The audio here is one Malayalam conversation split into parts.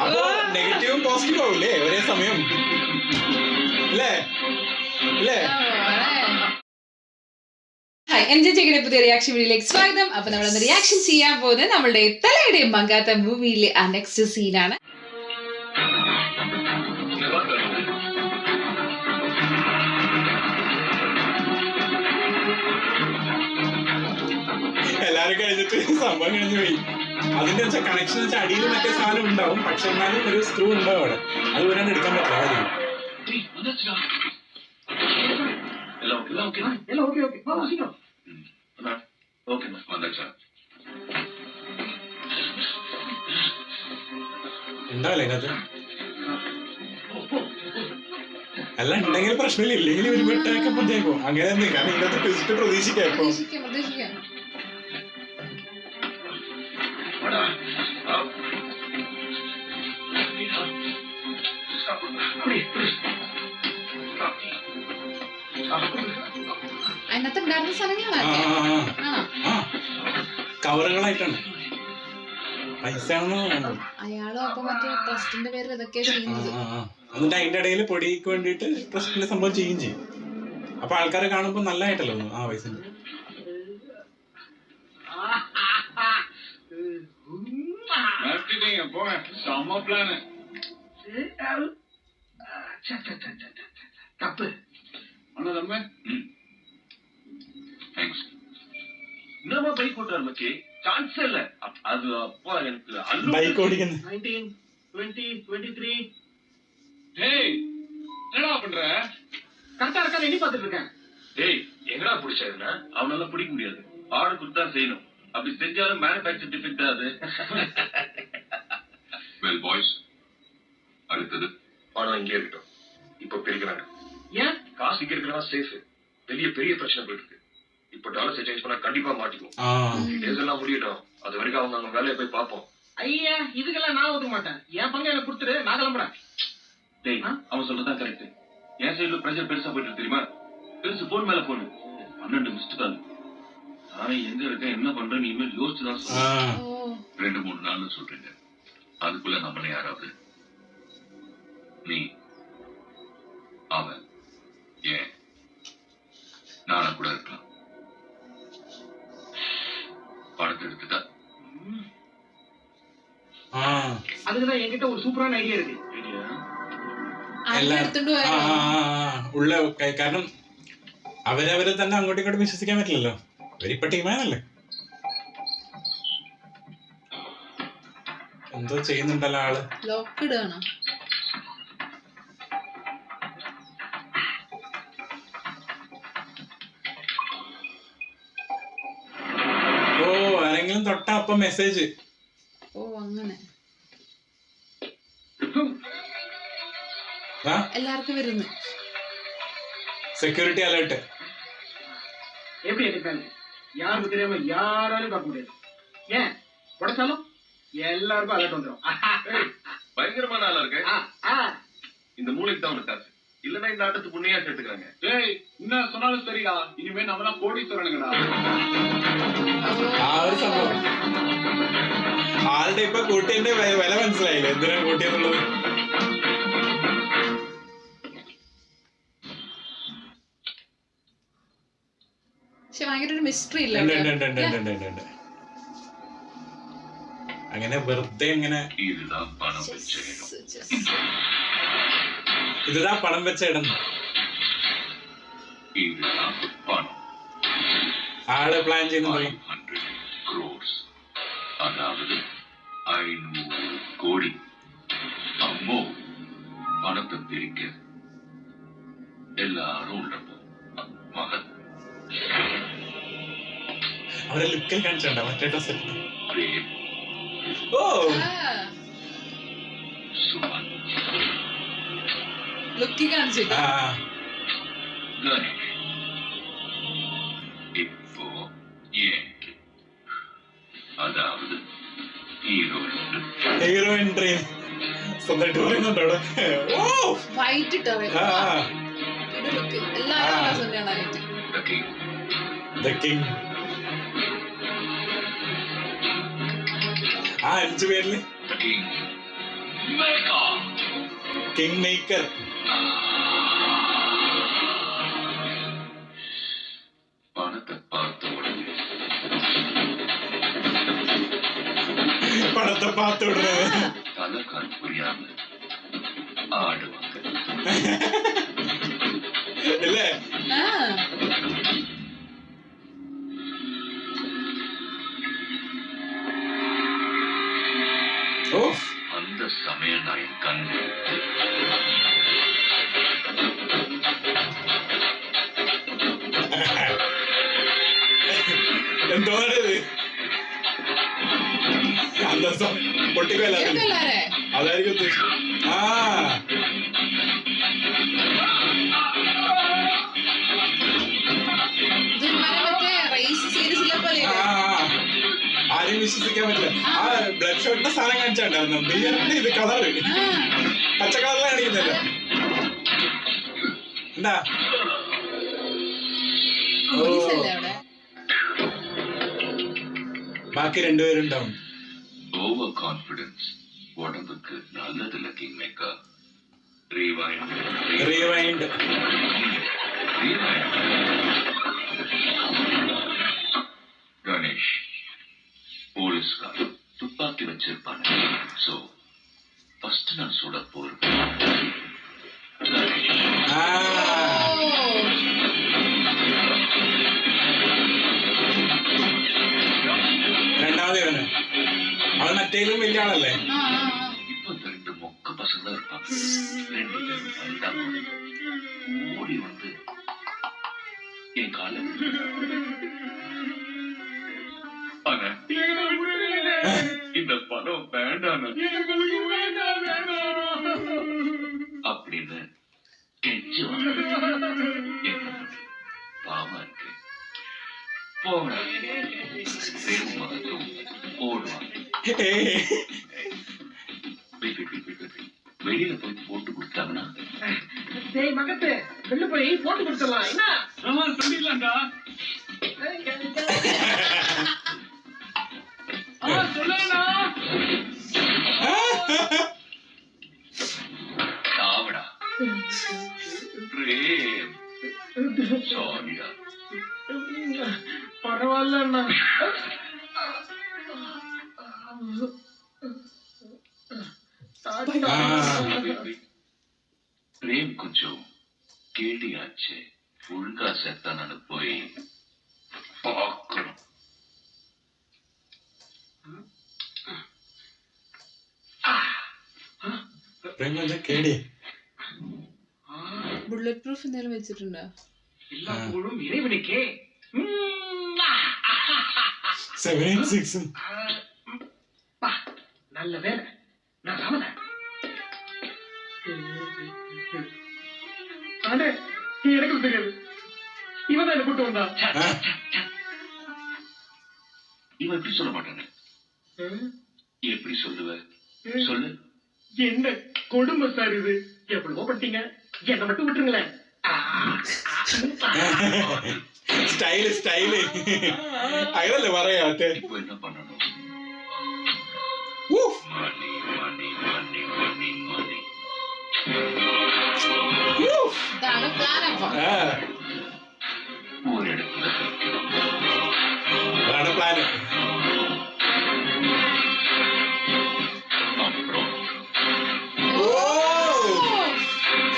അപ്പൊ നെഗറ്റീവും പോസിറ്റീവും ആവില്ലേ ഒരേ സമയം അല്ലേ അല്ലേ? ഹായ്, എൻജോയ് ചെയ്യുന്ന പുതിയ റിയാക്ഷൻ വീഡിയോയിലേക്ക് സ്വാഗതം. അപ്പൊ നമ്മളൊന്ന് റിയാക്ഷൻ ചെയ്യാൻ പോകുന്നത് നമ്മളുടെ തലയുടെയും മങ്കാത്ത മൂവിയിലെ ആ നെക്സ്റ്റ് സീനാണ്. എല്ലാരും കഴിഞ്ഞിട്ട് സംഭവം കഴിഞ്ഞു പോയി. അതിന്റെ വെച്ചാൽ കണക്ഷൻ വെച്ചാൽ അടിയിൽ മറ്റേ സാധനം ഉണ്ടാവും, പക്ഷെ എന്നാലും ഒരു സ്ക്രൂ ഉണ്ടാവും അവിടെ. അത് വരാണ്ട് എടുക്കാൻ പറ്റില്ല. ഉണ്ടാവില്ല അതിനകത്ത്. അല്ല ഉണ്ടെങ്കിൽ പ്രശ്നമില്ല, ഇല്ലെങ്കിൽ ഒരു വെട്ടൊക്കെ പുതിയേക്കും അങ്ങനെ തന്നെ. കാരണം ഇതിനകത്ത് ട്വിസ്റ്റ് പ്രതീക്ഷിക്കാം. ഇപ്പൊ അതിനകത്ത് ഉണ്ടായിരുന്ന സ്ഥലങ്ങളാണ് കവറുകളായിട്ടാണ് പൈസ അയാളും അപ്പൊ മറ്റേ ട്രസ്റ്റിന്റെ പേര് ഇതൊക്കെ ചെയ്യുന്നത്. എന്നിട്ട് അതിന്റെ ഇടയിൽ പൊടിക്ക് വേണ്ടിട്ട് ട്രസ്റ്റിന്റെ സംഭവം ചെയ്യും. അപ്പൊ ആൾക്കാരെ കാണുമ്പോ നല്ലതായിട്ടല്ലോ ആ പൈസ. ബൈക്ക് ഓടിക്കുന്ന எங்கடா பிடிச்சா அவனால பிடிக்க முடியாது. ஆடு கொடுத்தா செய்யணும். அப்படி செஞ்சாலும் மேனுபேக்சர் டிஃபெக்ட் அது. வெல் பாய்ஸ், அடுத்தது பணம் இங்கே இருக்கட்டும். இப்ப பிரிக்கிறாங்க. ஏன் காசு இங்க இருக்கிறதா சேஃப்? பெரிய பெரிய பிரச்சனை போயிட்டு இருக்கு. இப்ப டாலர்ஸ் சேஞ்ச் பண்ணா கண்டிப்பா மாட்டிக்குவோம். இதெல்லாம் முடியட்டும். அது வரைக்கும் அவங்க வேலையை போய் பார்ப்போம். ஐயா, இதுக்கெல்லாம் நான் ஒதுக்க மாட்டேன். என் பங்கு எனக்கு கொடுத்துரு, நான் கிளம்புறேன். டேய், அவன் சொல்றதான் கரெக்ட். என் சைடுல பிரஷர் பெருசா போயிட்டு தெரியுமா? பெருசு போன் மேல போனு 12 மிஸ்டு கால். நானே எங்க இருக்கேன் என்ன பண்றேன்னு இனிமேல் யோசிச்சுதான் சொல்றேன். 2-3 நாள்னு சொல்றீங்க. அதுக்குள்ள நம்மள யாராவது நீ அவன் ஏன் நானா கூட இருக்கலாம். பணத்தை எடுத்துட்டா அதுக்குதான் என்கிட்ட ஒரு சூப்பரான ஐடியா இருக்கு. ഉള്ള കാരണം അവരവരെ തന്നെ അങ്ങോട്ടും ഇങ്ങോട്ടും വിശ്വസിക്കാൻ പറ്റില്ലല്ലോ. അവരിപ്പോ ടീമാണല്ലേ. എന്തോ ചെയ്യുന്നുണ്ടല്ലോ ആള്. ഓ, ആരെങ്കിലും തൊട്ടാ അപ്പൊ മെസ്സേജ്. ഓ അങ്ങനെ எல்லாருக்கும் வருது. Security alert. எப்படி எடுக்காங்க? யாருக்கு தெரியாம யாராலும் பார்க்க முடியாது. ஏன் உடச்சாலும் எல்லாருக்கும் அலர்ட் வந்துடும். பயங்கரமான ஆளா இருக்கு. இந்த மூளைக்கு தான் காசு இல்லன்னா இந்த ஆட்டத்துக்கு முன்னையா சேர்த்துக்கிறாங்க. ஏய், என்ன சொன்னாலும் சரிடா. இனிமே நம்ம தான் கோடீஸ்வரனுங்கடா. ആളുടെ ഇപ്പൊ കൂട്ടിന്റെ വില മനസ്സിലായില്ല, എന്തിനാ കൂട്ടിയെന്നുള്ളത്. അങ്ങനെ വെറുതെ ഇങ്ങനെ ഇതാ പണം വെച്ച ഇടം. ആള് പ്ലാൻ ചെയ്യുന്നു. அதாவது 500 கோடி. அம்மோ பணத்தை பிரிக்க எல்லாரும் உள்ளப்போ மகன் അവരെ ലുക്കിൽ കാണിച്ചോ മറ്റേ ഡ്രസ്. ഓ, സുമൻ ലുക്കി കാണിച്ചു. இப்போ ஏன் അതായത് ഹീറോ എൻട്രി സ്വന്തമായിട്ട് പറയുന്നുണ്ടോ അവിടെ? വൈറ്റ് ഇട്ടവൻ എല്ലാവരും The King. ആ 5 പേരില് കിങ് മേക്കർ. பணத்தை பார்த்த உடனே പടത്തെ പാത്ത് വിടുന്നത് தலைக்கால் புரியாம ஆடுவாங்க. അല്ലേ? ആ ഓ அந்த சமயம் நான் என் கண்ணு എന്തോന്നത് പൊട്ടിക്കല്ല കേൾക്കല്ലാരെ അതായിരിക്കും ഉദ്ദേശിച്ചത്. ആ ഇതൊരു മറ്റേ റേസ് സീരീസിലെ പോലെ ആ, ആരെയും വിശ്വസിക്കാൻ പറ്റില്ല. ആ ബ്ലഡ് ഷോട്ടിന്റെ സാധനം കാണിച്ചാണ്ടായിരുന്നു. ബിയറിന്റെ ഇത് കളറ് പച്ച കളറിൽ കാണിക്കുന്നല്ലോ. എന്താ പോലീസല്ലേ അവിടെ? ബാക്കി 2 പേരുണ്ടാവും. ஓவர் கான்ஃபிடன்ஸ் உடம்புக்கு நல்லதில்ல king maker. Rewind rewind. Ganesh போலீஸ்கார் துப்பாக்கி வச்சிருப்பாங்க. சோ ஃபர்ஸ்ட் நான் சுட போறேன். ആ രണ്ടാമത് ഇവന്. അവൻ മറ്റേലും വലിയ ആളല്ലേ? இப்ப இந்த 2 மொக்க பசங்க தான் இருப்பாங்க. 2 பேரும் வந்தாங்க. ஓடி வந்து என் கால இந்த படம் வேண்டாம் அப்படின்னு கெஞ்சுவாங்க. என்ன பண்ண பாவமா இருக்கு. போன ஓடுவாங்க. ഏയ്. வெளியில போய் போட்டு கொடுத்தாங்கன்னா டேய் மகத்தே வெளில போய் போட்டு கொடுத்துடலாம். என்ன சொல்லிடலாம்டா. சொல்லலா சாவடா பிரேம் சாரிடா. பரவாயில்ல அண்ணா. பிரேம் கொஞ்சம் கேடியாச்சு. ஒழுங்கா செத்தானு போய் பார்க்கணும். പ്രേം കൊഞ്ചം കേടി. ബുള്ളറ്റ് പ്രൂഫ് എന്തെങ്കിലും വെച്ചിട്ടുണ്ടോ? எல்லா புகழும் இறைவனுக்கே. 786. நல்ல வேலை நான் சமதேன். அண்ணே எனக்கு தெரியாது. இவன் தான் என்ன கூட்டு வந்தா. இவன் எப்படி சொல்ல மாட்டானே. எப்படி சொல்லுவ சொல்லு. என்ன கொடுமை சார் இது. எவ்வளவோ பட்டீங்க, என்ன மட்டும் விட்டுருங்களேன். സ്റ്റൈല് സ്റ്റൈല് അങ്ങനല്ലേ പറയാത്തെ. இப்போ என்ன பண்ணணும்? ഊഫ്. மணி மணி மணி மணி மணி. ഊഫ്. ഇതാണ് പ്ലാൻ അപ്പൊ. ആ, ஒரு இடத்துல അതാണ് പ്ലാന്. அப்புறம் ഓ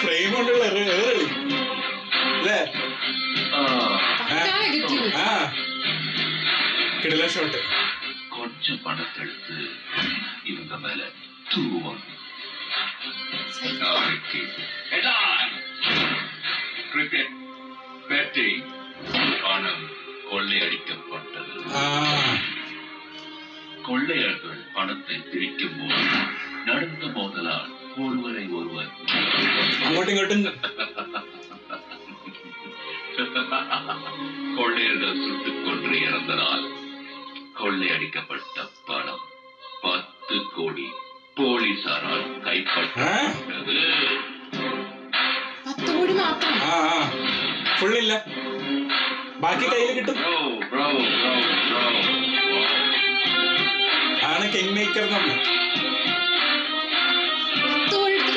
ഫ്രെയിം കൊണ്ടുള്ള ഏറി അല്ലേ? നെഗറ്റീവ്. ആ കിടില ഷോട്ട്. கொஞ்சம் பணத்தை எடுத்து இவங்க மேல தூவாங்க. நாளைக்கு கிரிக்கெட் பேட்டிங் பணம் கொள்ளையடிக்கப்பட்டது. ആ கொள்ளையர்கள் பணத்தை பிரிக்கும் போது நடந்த மோதலால் ஒருவரை ஒருவர் അങ്ങോട്ടും ഇങ്ങോട്ടും கொள்ளையர்கள் சுட்டுக் கொன்று இறந்ததால் கொள்ளையடிக்கப்பட்ட பணம் 10 கோடி போலீசாரால் கைப்பற்றப்பட்டது. 10 കോടി മാത്രം. ആ ആ ഫുള്ളില്ല, ബാക്കി കയ്യിൽ കിട്ടും. Bro, bro, bro, bro. ആണ് കിങ് മേക്കർ നമ്മൾ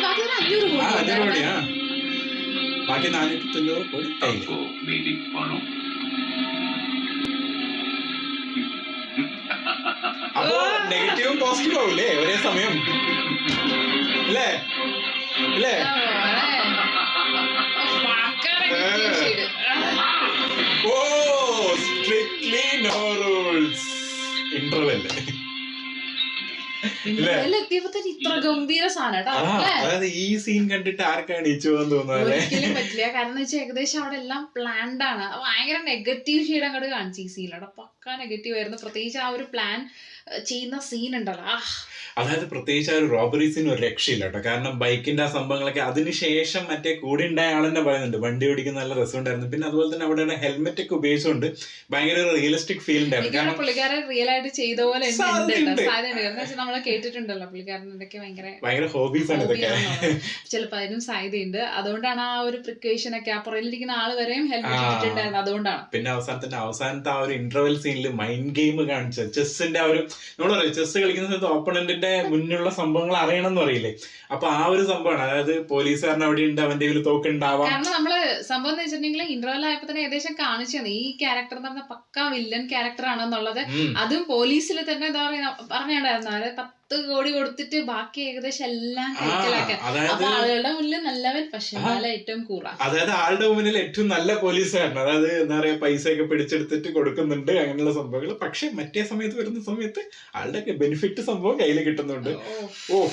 ബാക്കി ഒരു 500 കോടി 500 കോടിയാ, ബാക്കി 490 കോടി കയ്യിൽ. आपको मेरी मानो അപ്പൊ നെഗറ്റീവും പോസിറ്റീവും ആവൂലേ ഒരേ സമയം അല്ലേ? അല്ലേ? ഓ സ്ട്രിക്ട്ലി നോ റൂൾസ് ഇന്റർവെൽ. എത്തിയപ്പോ തന്നെ ഇത്ര ഗംഭീര സാധനം അതായത് ഈ സീൻ കണ്ടിട്ട് ആർക്കാണ് ഈ ചോന്ന് തോന്നുന്നത്? ഒരിക്കലും പറ്റില്ല. കാരണം എന്ന് വെച്ചാൽ ഏകദേശം അവിടെ എല്ലാം പ്ലാൻഡ് ആണ്. ഭയങ്കര നെഗറ്റീവ് ഷെയ്ഡ് അങ്ങോട്ട് കാണിച്ചു ഈ സീനിൽ. അവിടെ പക്ക നെഗറ്റീവ് ആയിരുന്നു. പ്രത്യേകിച്ച് ആ ഒരു പ്ലാൻ ചെയ്യുന്ന സീൻ ഉണ്ടല്ലോ. അതായത് പ്രത്യേകിച്ച് ആ ഒരു റോബറി സീൻ ഒരു രക്ഷയില്ല കേട്ടോ. കാരണം ബൈക്കിന്റെ ആ സംഭവങ്ങളൊക്കെ അതിനുശേഷം മറ്റേ കൂടെ ഉണ്ടായ ആളെന്നെ പറയുന്നുണ്ട് വണ്ടി ഓടിക്കുന്ന നല്ല രസമുണ്ടായിരുന്നു. പിന്നെ അതുപോലെ തന്നെ അവിടെ ഹെൽമെറ്റ് ഒക്കെ ഉപയോഗിച്ചുകൊണ്ട് ഭയങ്കര ഒരു റിയലിസ്റ്റിക് ഫീൽ ഉണ്ടായിരുന്നു. കാരണം പുള്ളിക്കാരൻ റിയൽ ആയിട്ട് ചെയ്ത പോലെ നമ്മളെ കേട്ടിട്ടുണ്ടല്ലോ പുള്ളിക്കാരൻ ഇതൊക്കെ ഭയങ്കര ഹോബീസ് ആണ് ഇതൊക്കെ. ചിലപ്പോ അതിനും സാധ്യതയുണ്ട്. അതുകൊണ്ടാണ് ആ ഒരു പ്രിക്കോഷൻ ഒക്കെ ആ പുറകിലിരിക്കുന്ന ആള് വരെയും ഹെൽമെറ്റ് ഇട്ടിട്ടുണ്ടായിരുന്നു. അതുകൊണ്ടാണ്. പിന്നെ അവസാനത്തെ ആ ഒരു ഇന്റർവെൽ സീനിൽ മൈൻഡ് ഗെയിം കാണിച്ച ചെസ്സിന്റെ ആ ഒരു നമ്മൾ പറയും ചെസ് കളിക്കുന്ന സമയത്ത് ഓപ്പണന്റിന്റെ മുന്നിലുള്ള സംഭവങ്ങൾ അറിയണം എന്ന് പറയില്ലേ, അപ്പൊ ആ ഒരു സംഭവമാണ്. അതായത് പോലീസുകാരൻ അവിടെ ഉണ്ട്, അവന്റെ കയ്യിൽ തോക്കുണ്ടാവാം. കാരണം നമ്മള് സംഭവം എന്ന് വെച്ചിട്ടുണ്ടെങ്കിൽ ഇന്റർവെൽ ആയപ്പോ തന്നെ ഏകദേശം കാണിച്ചു തന്നെ ഈ ക്യാരക്ടർ എന്ന് പറഞ്ഞ പക്ക വില്ലൻ ക്യാരക്ടർ ആണെന്നുള്ളത്. അതും പോലീസിൽ തന്നെ എന്താ പറയാ പറഞ്ഞിട്ടുണ്ടായിരുന്നു. അതായത് 10 കോടി കൊടുത്തിട്ട് ബാക്കി ഏകദേശം എല്ലാം കൈക്കലാക്കാൻ. അപ്പൊ ആളുകളുടെ മുന്നിൽ നല്ലവൻ, പക്ഷെ ഏറ്റവും കൂറ. അതായത് ആളുടെ മുന്നിൽ ഏറ്റവും നല്ല പോലീസുകാരൻ. അതായത് എന്താ പറയാ പൈസ ഒക്കെ പിടിച്ചെടുത്തിട്ട് കൊടുക്കുന്നുണ്ട് അങ്ങനെയുള്ള സംഭവങ്ങൾ. പക്ഷെ മറ്റേ സമയത്ത് വരുന്ന സമയത്ത് ആളുടെ ബെനിഫിറ്റ് സംഭവം കയ്യിൽ കിട്ടുന്നുണ്ട്.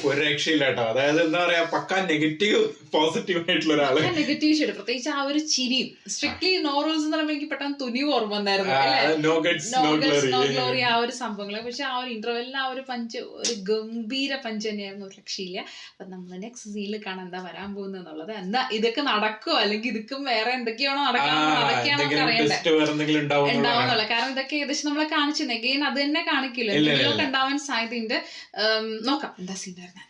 ഒരു രക്ഷയില്ല കേട്ടോ. അതായത് എന്താ പറയാ പക്ക നെഗറ്റീവ് പോസിറ്റീവ് ആയിട്ടുള്ള ഒരാള്. നെഗറ്റീവ് ഷെയ്ഡ് പ്രത്യേകിച്ച് ആ ഒരു ചിരിയും സ്ട്രിക്ട്ലി നോ റൂൾസ് എന്ന് പറയുമ്പോൾ എനിക്ക് പെട്ടെന്ന് തുനിവ് ഓർമ്മ വന്നായിരുന്നു. നോ ഗ്ലോറി ആ ഒരു സംഭവങ്ങള്. പക്ഷെ ആ ഒരു ഇന്റർവെല്ലിൽ ആ ഒരു പഞ്ച് ഒരു ഗംഭീര പഞ്ച് തന്നെയായിരുന്നു. ഒരു രക്ഷയില്ല. അപ്പൊ നമ്മൾ നെക്സ്റ്റ് സീനിൽ കാണാൻ എന്താ വരാൻ പോകുന്നത് എന്നുള്ളത്. എന്താ ഇതൊക്കെ നടക്കുമോ അല്ലെങ്കിൽ ഇതൊക്കെ വേറെ എന്തൊക്കെയാണോ നടക്കാനോ അതൊക്കെയാണ് നമുക്ക് അറിയേണ്ടത് ഉണ്ടാവുന്നുള്ള. കാരണം ഇതൊക്കെ ഏകദേശം നമ്മളെ കാണിച്ചു എഗെയിൻ അത് തന്നെ കാണിക്കില്ല, എന്തെങ്കിലുമൊക്കെ ഉണ്ടാവാൻ സാധ്യതയുണ്ട്. നോക്കാം എന്താ സീൻ വരുന്നത്.